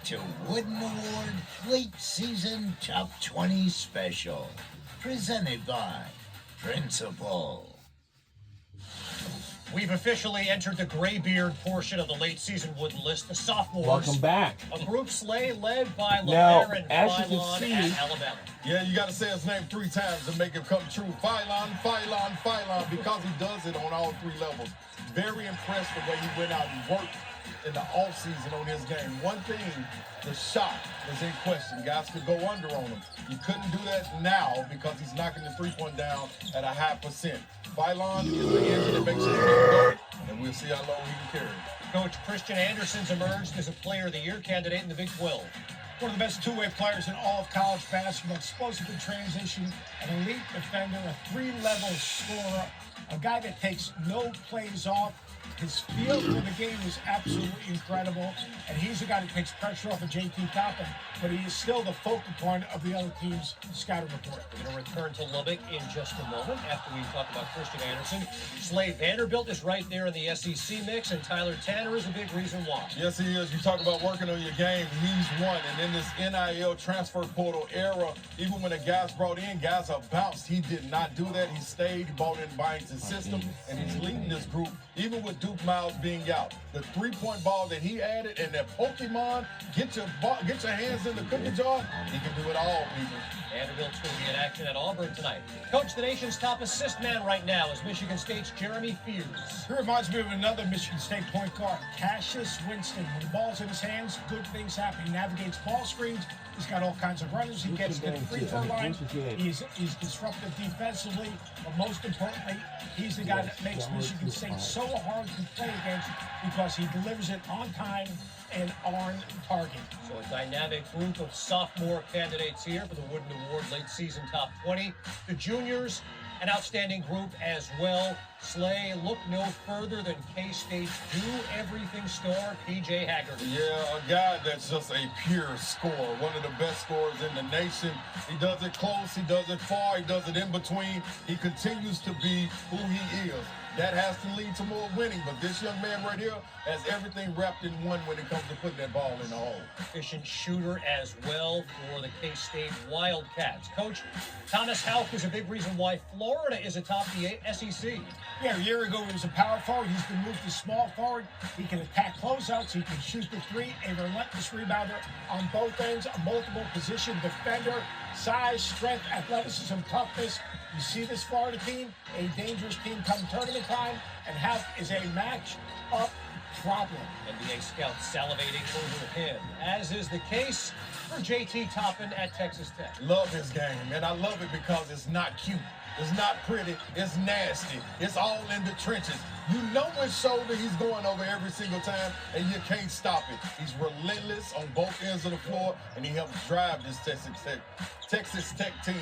to Wooden Award Late Season Top 20 Special, presented by Principal. We've officially entered the graybeard portion of the late season Wooden list, the sophomores. Welcome back. A group sleigh led by Now, LeBaron as you can Philon see- at Alabama. Yeah, you got to say his name 3 times to make it come true. Philon, Philon, Philon, because he does it on all 3 levels. Very impressed the way he went out and worked in the offseason on his game. One thing, the shot was in question. Guys could go under on him. You couldn't do that now because he's knocking the 3-point down at a high percent. Philon is the engine that makes it go, and we'll see how long he can carry it. Coach Christian Anderson's emerged as a Player of the Year candidate in the Big 12. One of the best two-way players in all of college basketball, explosive in transition, an elite defender, a 3-level scorer, a guy that takes no plays off. His feel for the game is absolutely incredible, and he's the guy that takes pressure off of JT Toppin, but he is still the focal point of the other team's scouting report. We're going to return to Lubbock in just a moment after we talk about Christian Anderson. Slade Vanderbilt is right there in the SEC mix, and Tyler Tanner is a big reason why. Yes, he is. You talk about working on your game. He's one. And in this NIL transfer portal era, even when the guys brought in, guys are bounced. He did not do that. He stayed. He bought in Byington's system, and he's leading this group, even with Duke Miles being out. The 3-point ball that he added and that Pokemon, get your hands in the cookie jar, he can do it all, people. Vanderbilt's going to be in action at Auburn tonight. Coach, the nation's top assist man right now is Michigan State's Jeremy Fears. He reminds me of another Michigan State point guard, Cassius Winston. When the ball's in his hands, good things happen. He navigates ball screens. He's got all kinds of runners. He gets to the free throw line. He's disruptive defensively, but most importantly, he's the guy that makes Michigan State so hard to play against because he delivers it on time and on target. So a dynamic group of sophomore candidates here for the Wooden Award late season top 20. The juniors, an outstanding group as well. Slay, look no further than K-State's do-everything star, P.J. Haggard. Yeah, a guy that's just a pure scorer, one of the best scorers in the nation. He does it close, he does it far, he does it in between. He continues to be who he is. That has to lead to more winning, but this young man right here has everything wrapped in one when it comes to putting that ball in the hole. Efficient shooter as well for the K-State Wildcats. Coach, Thomas Houck is a big reason why Florida is atop the SEC. Yeah, a year ago he was a power forward. He's been moved to small forward. He can attack closeouts. He can shoot the 3. A relentless rebounder on both ends. A multiple position defender. Size, strength, athleticism, toughness. You see this Florida team, a dangerous team come tournament time, and Houck is a match-up problem. NBA scouts salivating over him, as is the case for JT Toppin at Texas Tech. Love his game, and I love it because it's not cute. It's not pretty. It's nasty. It's all in the trenches. You know which shoulder he's going over every single time, and you can't stop it. He's relentless on both ends of the floor, and he helps drive this Texas Tech team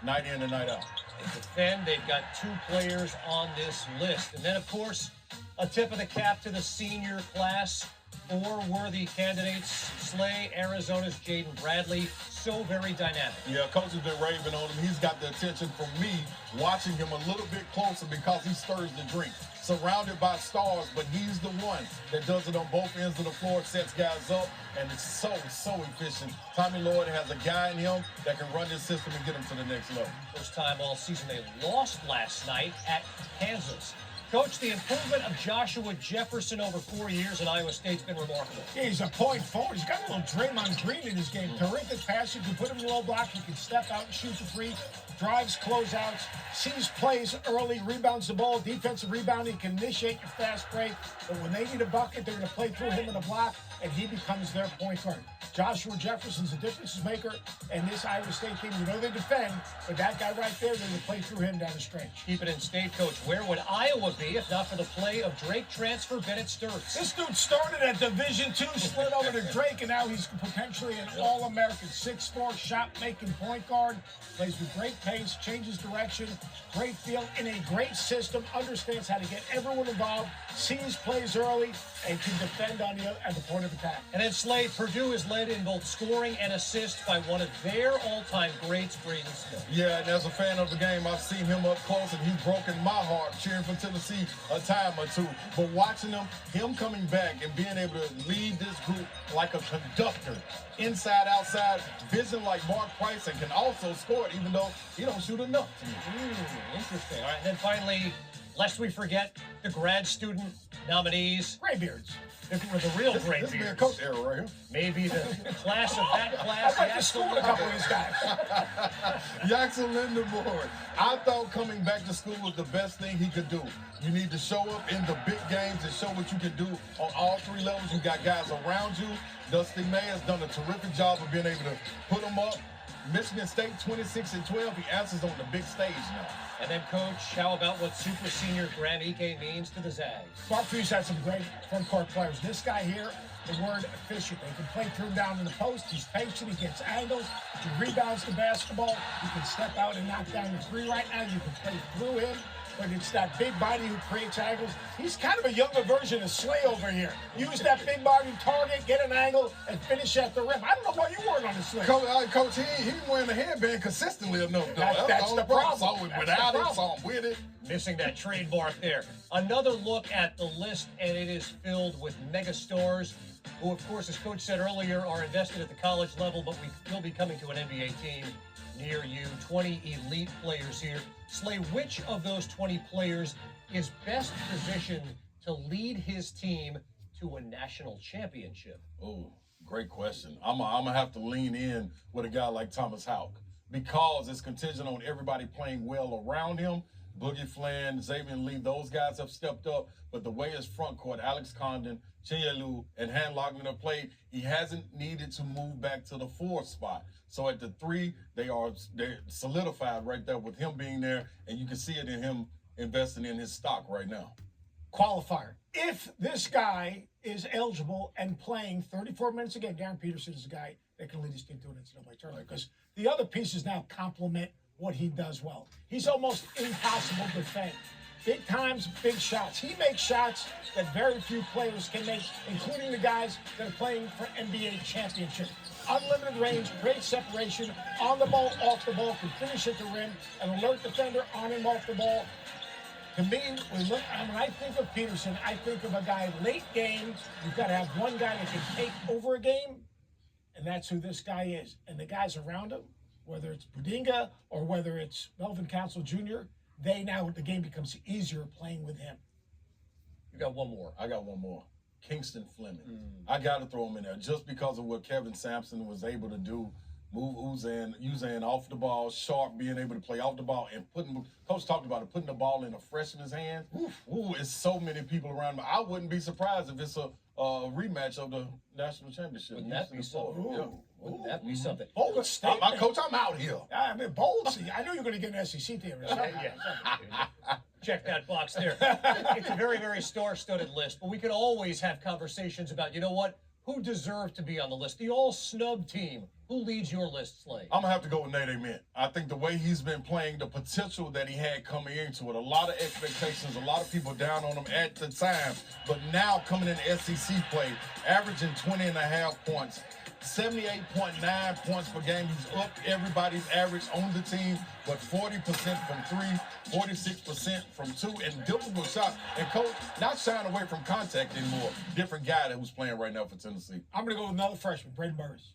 night in and night out. They defend. They've got 2 players on this list. And then, of course, a tip of the cap to the senior class. 4 worthy candidates. Slay, Arizona's Jaden Bradley. So very dynamic. Yeah, coach has been raving on him. He's got the attention from me watching him a little bit closer because he stirs the drink. Surrounded by stars, but he's the one that does it on both ends of the floor, sets guys up, and it's so efficient. Tommy Lloyd has a guy in him that can run this system and get him to the next level. First time all season they lost last night at Kansas. Coach, the improvement of Joshua Jefferson over 4 years at Iowa State's been remarkable. Yeah, he's a point forward. He's got a little Draymond Green in his game. Terrific pass. You can put him in low block. He can step out and shoot the 3. Drives closeouts. Sees plays early. Rebounds the ball. Defensive rebounding. Can initiate your fast break. But when they need a bucket, they're going to play through him in the block, and he becomes their point guard. Joshua Jefferson's a difference maker, and this Iowa State team, you know they defend, but that guy right there, they're going to play through him down the stretch. Keep it in state, Coach. Where would Iowa be if not for the play of Drake transfer Bennett Sturts? This dude started at Division II, slid over to Drake, and now he's potentially an All-American 6'4", shot-making point guard. Plays with great pace, changes direction, great feel, in a great system, understands how to get everyone involved, sees plays early, and can defend at the point of attack. And then Slade, Purdue is led led in both scoring and assists by one of their all-time greats, Braden Smith. Yeah, and as a fan of the game, I've seen him up close, and he's broken my heart cheering for Tennessee a time or two. But watching him coming back and being able to lead this group like a conductor, inside, outside, vision like Mark Price, and can also score it, even though he don't shoot enough to me. Interesting. All right, and then finally, lest we forget the grad student nominees. Graybeards. The real This great is a coach era right here. Maybe the class of that I class. went to school with a couple of these guys. Jackson Lindenborg. I thought coming back to school was the best thing he could do. You need to show up in the big games and show what you can do on all three levels. You got guys around you. Dusty May has done a terrific job of being able to put them up. Michigan State 26-12. He answers on the big stage now. And then, Coach, how about what super senior Grant Ike means to the Zags? Mark Hughes had some great front court players. This guy here, the word efficient. They can play through down in the post. He's patient. He gets angles. He rebounds the basketball. He can step out and knock down the three right now. You can play through him. But it's that big body who creates angles. He's kind of a younger version of Slay over here. Use that big body target, get an angle, and finish at the rim. I don't know why you weren't on the Slay. Coach, he ain't wearing the headband consistently enough, though. That's the problem. So That's without the it, problem. so I'm with it. Missing that trademark there. Another look at the list, and it is filled with megastars who, of course, as Coach said earlier, are invested at the college level, but we will be coming to an NBA team near you. 20 elite players here. Slay, which of those 20 players is best positioned to lead his team to a national championship? Oh, great question. I'm gonna have to lean in with a guy like Thomas Houck because it's contingent on everybody playing well around him. Boogie Flynn, Xavier Lee, those guys have stepped up. But the way his front court, Alex Condon, Chinyelu, and Han Lockman have played, he hasn't needed to move back to the 4 spot. So at the 3, they're solidified right there with him being there, and you can see it in him investing in his stock right now. Qualifier. If this guy is eligible and playing 34 minutes a game, Darren Peterson is a guy that can lead his team to an NCAA tournament because the other pieces now complement what he does well. He's almost impossible to defend. Big times, big shots. He makes shots that very few players can make, including the guys that are playing for NBA championship. Unlimited range, great separation, on the ball, off the ball, can finish at the rim, an alert defender on him off the ball. To me, when I think of Peterson, I think of a guy late game. You've got to have one guy that can take over a game, and that's who this guy is. And the guys around him, whether it's Budinga or whether it's Melvin Council Jr., the game becomes easier playing with him. You got one more. I got one more. Kingston Fleming. I got to throw him in there just because of what Kevin Sampson was able to do. Move Uzan off the ball, Sharp being able to play off the ball, and Coach talked about it, putting the ball in a freshman's hand. Ooh, it's so many people around him. I wouldn't be surprised if it's a rematch of the national championship. Wouldn't that be something? Yeah. Wouldn't that be something? Bold statement. Coach, I'm out here. I mean, bold. See, I knew you were going to get an SEC team or something. Check that box there. It's a very, very star-studded list, but we could always have conversations about, you know what, who deserved to be on the list. The all-snub team. Who leads your list, Slay? I'm going to have to go with Nate Amen. I think the way he's been playing, the potential that he had coming into it, a lot of expectations, a lot of people down on him at the time, but now coming into SEC play, averaging 20.5 points, 78.9 points per game. He's up everybody's average on the team, but 40% from 3, 46% from 2, and difficult shots. And Coach, not shying away from contact anymore. Different guy that who's playing right now for Tennessee. I'm going to go with another freshman, Braden Burns.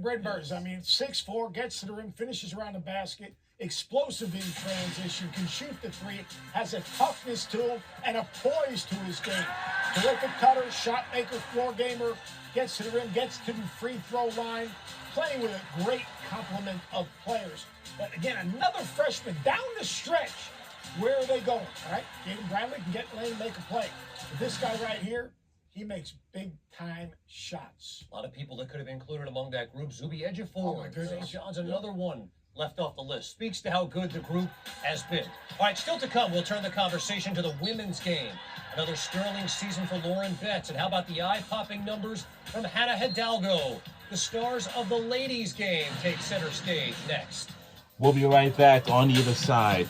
Braden Burns, 6'4", gets to the rim, finishes around the basket, explosive in transition, can shoot the 3, has a toughness to him, and a poise to his game. Terrific cutter, shot maker, floor gamer, gets to the rim, gets to the free throw line, playing with a great complement of players. But again, another freshman down the stretch. Where are they going? All right, Jaden Bradley can get lane, make a play. But this guy right here, he makes big-time shots. A lot of people that could have included among that group. Zuby Ejiofor. Oh, my goodness. St. John's, another one left off the list. Speaks to how good the group has been. All right, still to come, we'll turn the conversation to the women's game. Another sterling season for Lauren Betts. And how about the eye-popping numbers from Hannah Hidalgo? The stars of the ladies' game take center stage next. We'll be right back on the other side.